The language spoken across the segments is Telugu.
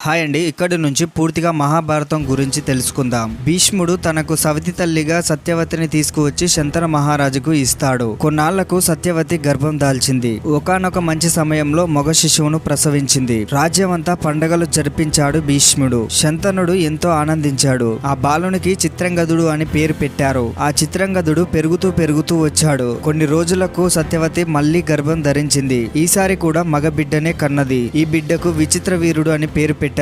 హాయ్ అండి, ఇక్కడి నుంచి పూర్తిగా మహాభారతం గురించి తెలుసుకుందాం. భీష్ముడు తనకు సవతి తల్లిగా సత్యవతిని తీసుకువచ్చి శంతన మహారాజుకు ఇస్తాడు. కొన్నాళ్లకు సత్యవతి గర్భం దాల్చింది. ఒకానొక మంచి సమయంలో మగ శిశువును ప్రసవించింది. రాజ్యమంతా పండగలు జరిపించాడు భీష్ముడు. శంతనుడు ఎంతో ఆనందించాడు. ఆ బాలునికి చిత్రంగదుడు అని పేరు పెట్టారు. ఆ చిత్రంగదుడు పెరుగుతూ వచ్చాడు. కొన్ని రోజులకు సత్యవతి మళ్లీ గర్భం ధరించింది. ఈసారి కూడా మగ బిడ్డనే కన్నది. ఈ బిడ్డకు విచిత్ర వీరుడు అని పేరు పెట్టారు.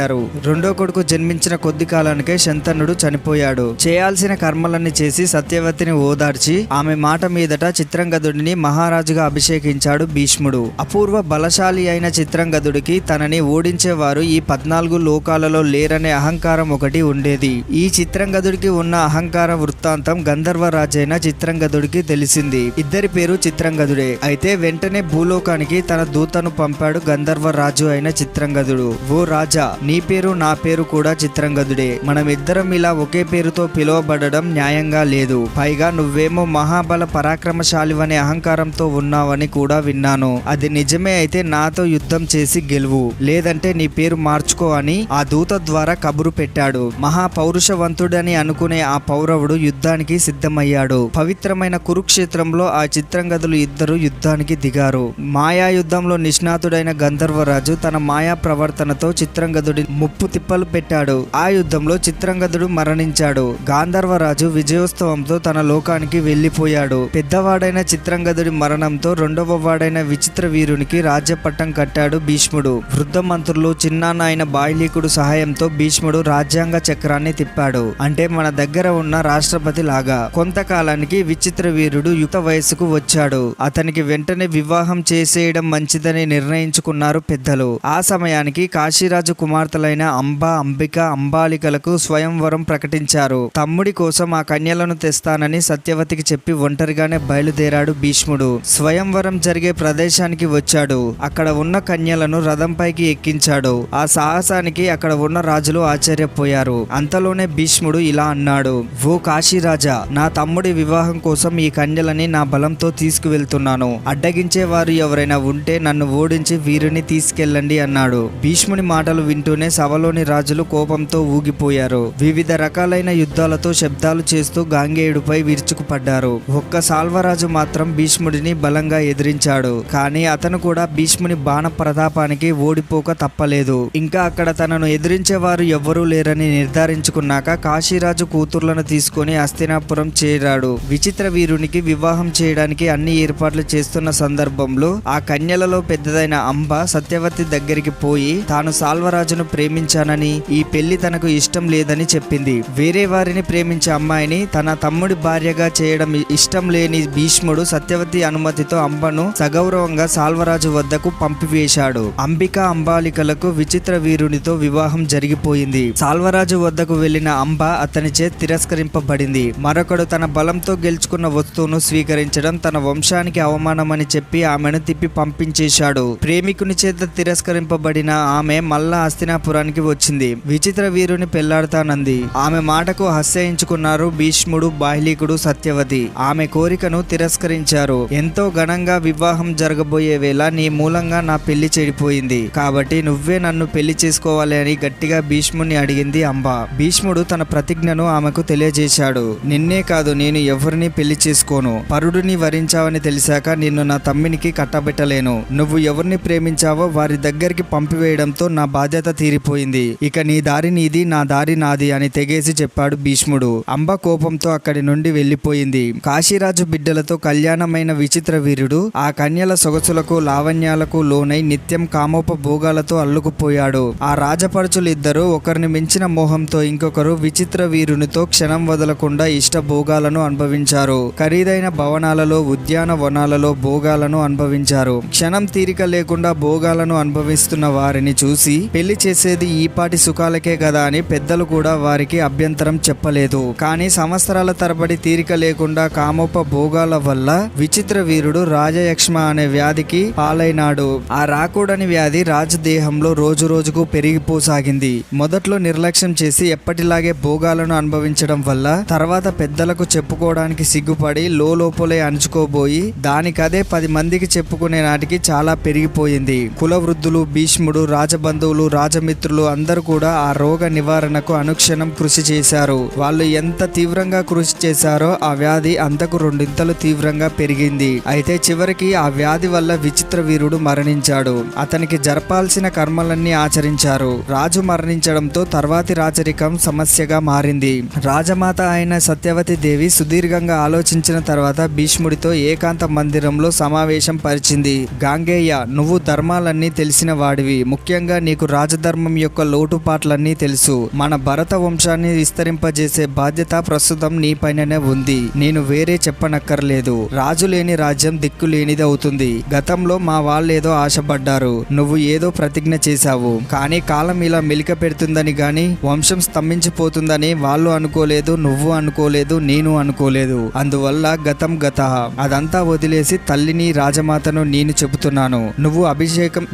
రెండో కొడుకు జన్మించిన కొద్ది కాలానికే శంతనుడు చనిపోయాడు. చేయాల్సిన కర్మలన్నీ చేసి సత్యవతిని ఓదార్చి ఆమె మాట మీదట చిత్రంగదుడిని మహారాజుగా అభిషేకించాడు భీష్ముడు. అపూర్వ బలశాలి అయిన చిత్రంగదుడికి తనని ఓడించేవారు ఈ 14 లోకాలలో లేరనే అహంకారం ఒకటి ఉండేది. ఈ చిత్రంగదుడికి ఉన్న అహంకార వృత్తాంతం గంధర్వరాజైన చిత్రంగదుడికి తెలిసింది. ఇద్దరి పేరు చిత్రంగదుడే. అయితే వెంటనే భూలోకానికి తన దూతను పంపాడు గంధర్వరాజు అయిన చిత్రంగదుడు. ఓ రాజా, నీ పేరు నా పేరు కూడా చిత్రంగదుడే. మనమిద్దరం ఇలా ఒకే పేరుతో పిలువబడడం న్యాయంగా లేదు. పైగా నువ్వేమో మహాబల పరాక్రమశాలివనే అహంకారంతో ఉన్నావని కూడా విన్నాను. అది నిజమే అయితే నాతో యుద్ధం చేసి గెలువు, లేదంటే నీ పేరు మార్చుకో అని ఆ దూత ద్వారా కబురు పెట్టాడు. మహాపౌరుషవంతుడని అనుకునే ఆ పౌరవుడు యుద్ధానికి సిద్ధమయ్యాడు. పవిత్రమైన కురుక్షేత్రంలో ఆ చిత్రంగదులు ఇద్దరు యుద్ధానికి దిగారు. మాయా యుద్ధంలో నిష్ణాతుడైన గంధర్వరాజు తన మాయా ప్రవర్తనతో చిత్రంగదుడి ముప్పు తిప్పలు పెట్టాడు. ఆ యుద్ధంలో చిత్రంగదుడు మరణించాడు. గాంధర్వరాజు విజయోత్సవంతో తన లోకానికి వెళ్లిపోయాడు. పెద్దవాడైన చిత్రంగదుడి మరణంతో రెండవ వాడైన విచిత్ర వీరునికి రాజ్యపట్టం కట్టాడు భీష్ముడు. వృద్ధ మంత్రులు చిన్నాన్న అయిన బాహ్లీకుడు సహాయంతో భీష్ముడు రాజ్యాంగ చక్రాన్ని తిప్పాడు. అంటే మన దగ్గర ఉన్న రాష్ట్రపతి లాగా. కొంతకాలానికి విచిత్ర వీరుడు యుక్త వయస్సుకు వచ్చాడు. అతనికి వెంటనే వివాహం చేసేయడం మంచిదని నిర్ణయించుకున్నారు పెద్దలు. ఆ సమయానికి కాశీరాజు కుమార్తెలైన అంబ, అంబిక, అంబాలికలకు స్వయంవరం ప్రకటించారు. తమ్ముడి కోసం ఆ కన్యలను తెస్తానని సత్యవతికి చెప్పి ఒంటరిగానే బయలుదేరాడు భీష్ముడు. స్వయంవరం జరిగే ప్రదేశానికి వచ్చాడు. అక్కడ ఉన్న కన్యలను రథంపైకి ఎక్కించాడు. ఆ సాహసానికి అక్కడ ఉన్న రాజులు ఆశ్చర్యపోయారు. అంతలోనే భీష్ముడు ఇలా అన్నాడు: ఓ కాశీరాజా, నా తమ్ముడి వివాహం కోసం ఈ కన్యలని నా బలంతో తీసుకువెళ్తున్నాను. అడ్డగించే వారు ఎవరైనా ఉంటే నన్ను ఓడించి వీరిని తీసుకెళ్ళండి అన్నాడు. భీష్ముని మాటలు వింటూనే సభలోని రాజులు కోపంతో ఊగిపోయారు. వివిధ రకాలైన యుద్ధాలతో శబ్దాలు చేస్తూ గాంగేయుడిపై విరుచుకుపడ్డారు. ఒక్క సాల్వరాజు మాత్రం భీష్ముడిని బలంగా ఎదిరించాడు. కానీ అతను కూడా భీష్ముని బాణ ప్రతాపానికి ఓడిపోక తప్పలేదు. ఇంకా అక్కడ తనను ఎదిరించేవారు ఎవ్వరూ లేరని నిర్ధారించుకున్నాక కాశీరాజు కూతుర్లను తీసుకుని హస్తినాపురం చేరాడు. విచిత్ర వీరునికి వివాహం చేయడానికి అన్ని ఏర్పాట్లు చేస్తున్న సందర్భంలో ఆ కన్యలలో పెద్దదైన అంబ సత్యవతి దగ్గరికి పోయి తాను సాల్వరాజును ప్రేమించానని, ఈ పెళ్లి తనకు ఇష్టం లేదని చెప్పింది. వేరే వారిని ప్రేమించే అమ్మాయిని తన తమ్ముడి భార్యగా చేయడం ఇష్టం లేని భీష్ముడు సత్యవతి అనుమతితో అంబను సగౌరవంగా సాల్వరాజు వద్దకు పంపివేశాడు. అంబిక, అంబాలికలకు విచిత్ర వీరునితో వివాహం జరిగిపోయింది. సాల్వరాజు వద్దకు వెళ్లిన అంబ అతనిచే తిరస్కరింపబడింది. మరొకడు తన బలంతో గెలుచుకున్న వస్తువును స్వీకరించడం తన వంశానికి అవమానమని చెప్పి ఆమెను తిప్పి పంపించేశాడు. ప్రేమికుని చేత తిరస్కరింపబడిన ఆమె మళ్ళా హస్తినాపురానికి వచ్చింది. విచిత్ర వీరుని పెళ్లాడతానంది. ఆమె మాటకు హస్సయించుకున్నారు భీష్ముడు, బాహ్లీకుడు, సత్యవతి. ఆమె కోరికను తిరస్కరించారు. ఎంతో ఘనంగా వివాహం జరగబోయే వేళ నీ మూలంగా నా పెళ్లి చెడిపోయింది. కాబట్టి నువ్వే నన్ను పెళ్లి చేసుకోవాలి అని గట్టిగా భీష్ముని అడిగింది అంబ. భీష్ముడు తన ప్రతిజ్ఞను ఆమెకు తెలియజేశాడు. నిన్నే కాదు, నేను ఎవరిని పెళ్లి చేసుకోను. పరుడిని వరించావని తెలిసాక నిన్ను నా తమ్మినికి కట్టబెట్టలేను. నువ్వు ఎవరిని ప్రేమించావో వారి దగ్గరికి పంపివేయడంతో నా బాధ్యత తీరిపోయింది. ఇక నీ దారి నీది, నా దారి నాది అని తెగేసి చెప్పాడు భీష్ముడు. అంబ కోపంతో అక్కడి నుండి వెళ్లిపోయింది. కాశీరాజు బిడ్డలతో కళ్యాణమైన విచిత్ర వీరుడు ఆ కన్యల సొగసులకు, లావణ్యాలకు లోనై నిత్యం కామోపభోగాలతో అల్లుకుపోయాడు. ఆ రాజపడుచులు ఇద్దరు ఒకరిని మించిన మోహంతో ఇంకొకరు విచిత్ర వీరునితో క్షణం వదలకుండా ఇష్ట భోగాలను అనుభవించారు. ఖరీదైన భవనాలలో, ఉద్యానవనాలలో భోగాలను అనుభవించారు. క్షణం తీరిక లేకుండా భోగాలను అనుభవిస్తున్న వారిని చూసి పెళ్లి చేసేది ఈపాటి సుఖాలకే కదా అని పెద్దలు కూడా వారికి అభ్యంతరం చెప్పలేదు. కానీ సంవత్సరాల తరబడి తీరిక లేకుండా కామోపభోగాల వల్ల విచిత్ర వీరుడు రాజయక్ష్మ అనే వ్యాధికి పాలైనాడు. ఆ రాకూడని వ్యాధి రాజదేహంలో రోజు రోజుకు పెరిగిపోసాగింది. మొదట్లో నిర్లక్ష్యం చేసి ఎప్పటిలాగే భోగాలను అనుభవించడం వల్ల తర్వాత పెద్దలకు చెప్పుకోవడానికి సిగ్గుపడి లోపలే అణుచుకోబోయి దానికదే 10 మందికి చెప్పుకునే నాటికి చాలా పెరిగిపోయింది. కుల వృద్ధులు, భీష్ముడు, రాజబంధువులు, రాజ రాజమిత్రులు అందరూ కూడా ఆ రోగ నివారణకు అనుక్షణం కృషి చేశారు. వాళ్ళు ఎంత తీవ్రంగా కృషి చేశారో ఆ వ్యాధి అంతకు రెండింతలు తీవ్రంగా పెరిగింది. అయితే చివరికి ఆ వ్యాధి వల్ల విచిత్ర వీరుడు మరణించాడు. అతనికి జరపాల్సిన కర్మలన్నీ ఆచరించారు. రాజు మరణించడంతో తర్వాతి రాచరికం సమస్యగా మారింది. రాజమాత అయిన సత్యవతి దేవి సుదీర్ఘంగా ఆలోచించిన తర్వాత భీష్ముడితో ఏకాంత మందిరంలో సమావేశం పరిచింది. గాంగేయ, నువ్వు ధర్మాలన్నీ తెలిసిన వాడివి. ముఖ్యంగా నీకు రాజధర్మం యొక్క లోటుపాట్లన్నీ తెలుసు. మన భరత వంశాన్ని విస్తరింపజేసే బాధ్యత ప్రస్తుతం నీ పైననే ఉంది. నేను వేరే చెప్పనక్కర్లేదు. రాజు లేని రాజ్యం దిక్కు లేనిది అవుతుంది. గతంలో మా వాళ్ళేదో ఆశపడ్డారు. నువ్వు ఏదో ప్రతిజ్ఞ చేశావు. కానీ కాలం ఇలా మెలిక పెడుతుందని గాని వంశం స్తంభించిపోతుందని వాళ్ళు అనుకోలేదు, నువ్వు అనుకోలేదు, నేను అనుకోలేదు. అందువల్ల గతం గతః. అదంతా వదిలేసి తల్లిని రాజమాతను నేను చెబుతున్నాను.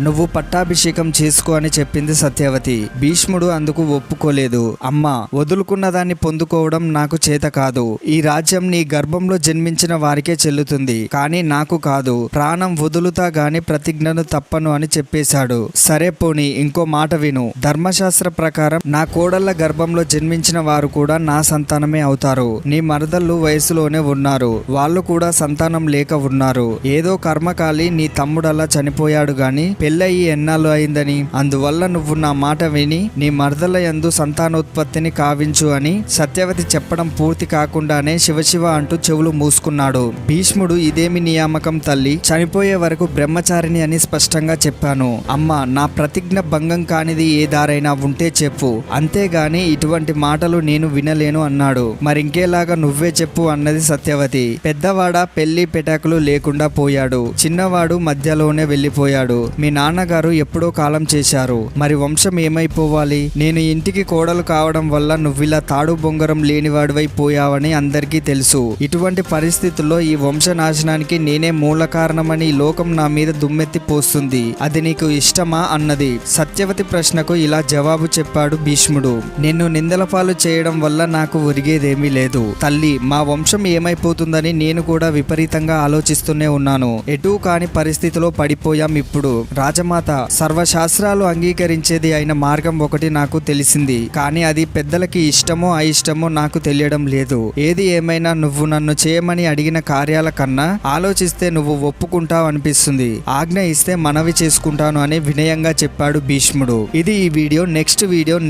నువ్వు పట్టాభిషేకం చేసుకో అని చెప్పింది సత్యవతి. భీష్ముడు అందుకు ఒప్పుకోలేదు. అమ్మా, వదులుకున్న దాన్ని పొందుకోవడం నాకు చేత కాదు. ఈ రాజ్యం నీ గర్భంలో జన్మించిన వారికే చెల్లుతుంది, కానీ నాకు కాదు. ప్రాణం వదులుతా గాని ప్రతిజ్ఞను తప్పను అని చెప్పేశాడు. సరే పోనీ, ఇంకో మాట విను. ధర్మశాస్త్ర ప్రకారం నా కోడళ్ల గర్భంలో జన్మించిన వారు కూడా నా సంతానమే అవుతారు. నీ మరదళ్ళు వయసులోనే ఉన్నారు. వాళ్ళు కూడా సంతానం లేక ఉన్నారు. ఏదో కర్మకాలి నీ తమ్ముడల్లా చనిపోయాడు గాని పెళ్ళయి ఎన్నాళ్ళు అయిందని. అందువల్ల నువ్వు నా మాట విని నీ మరదల యందు సంతానోత్పత్తిని కావించు అని సత్యవతి చెప్పడం పూర్తి కాకుండానే శివశివ అంటూ చెవులు మూసుకున్నాడు. భీష్ముడు, ఇదేమి నియామకం తల్లి? చనిపోయే వరకు బ్రహ్మచారిని అని స్పష్టంగా చెప్పాను. అమ్మా, నా ప్రతిజ్ఞ భంగం కానిది ఏ దారైనా ఉంటే చెప్పు, అంతేగాని ఇటువంటి మాటలు నేను వినలేను అన్నాడు. మరింకేలాగా నువ్వే చెప్పు అన్నది సత్యవతి. పెద్దవాడ పెళ్లి పెటాకులు లేకుండా పోయాడు. చిన్నవాడు మధ్యలోనే వెళ్ళిపోయాడు. మీ నాన్నగారు ఎప్పుడో కాలం చేశారు. మరి వంశం ఏమైపోవాలి? నేను ఇంటికి కోడలు కావడం వల్ల నువ్విలా తాడు బొంగరం లేనివాడివై పోయావని అందరికీ తెలుసు. ఇటువంటి పరిస్థితుల్లో ఈ వంశనాశనానికి నేనే మూల కారణమని ఈ లోకం నా మీద దుమ్మెత్తి పోస్తుంది. అది నీకు ఇష్టమా అన్నది. సత్యవతి ప్రశ్నకు ఇలా జవాబు చెప్పాడు భీష్ముడు. నిన్ను నిందల పాలు చేయడం వల్ల నాకు ఒరిగేదేమీ లేదు తల్లి. మా వంశం ఏమైపోతుందని నేను కూడా విపరీతంగా ఆలోచిస్తూనే ఉన్నాను. ఎటూ కాని పరిస్థితిలో పడిపోయాం. ఇప్పుడు రాజమాత, సర్వశాస్త్రాలు అంగీకరించేది అయిన మార్గం ఒకటి నాకు తెలిసింది. కానీ అది పెద్దలకి ఇష్టమో అయిష్టమో నాకు తెలియడం లేదు. ఏది ఏమైనా నువ్వు నన్ను చేయమని అడిగిన కార్యాల కన్నా ఆలోచిస్తే నువ్వు ఒప్పుకుంటావు అనిపిస్తుంది. ఆజ్ఞ ఇస్తే మనవి చేసుకుంటాను అని వినయంగా చెప్పాడు భీష్ముడు. ఇది ఈ వీడియో.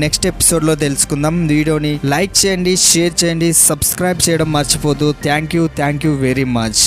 నెక్స్ట్ ఎపిసోడ్ లో తెలుసుకుందాం. వీడియోని లైక్ చేయండి, షేర్ చేయండి, సబ్స్క్రైబ్ చేయడం మర్చిపోదు. Thank you very much.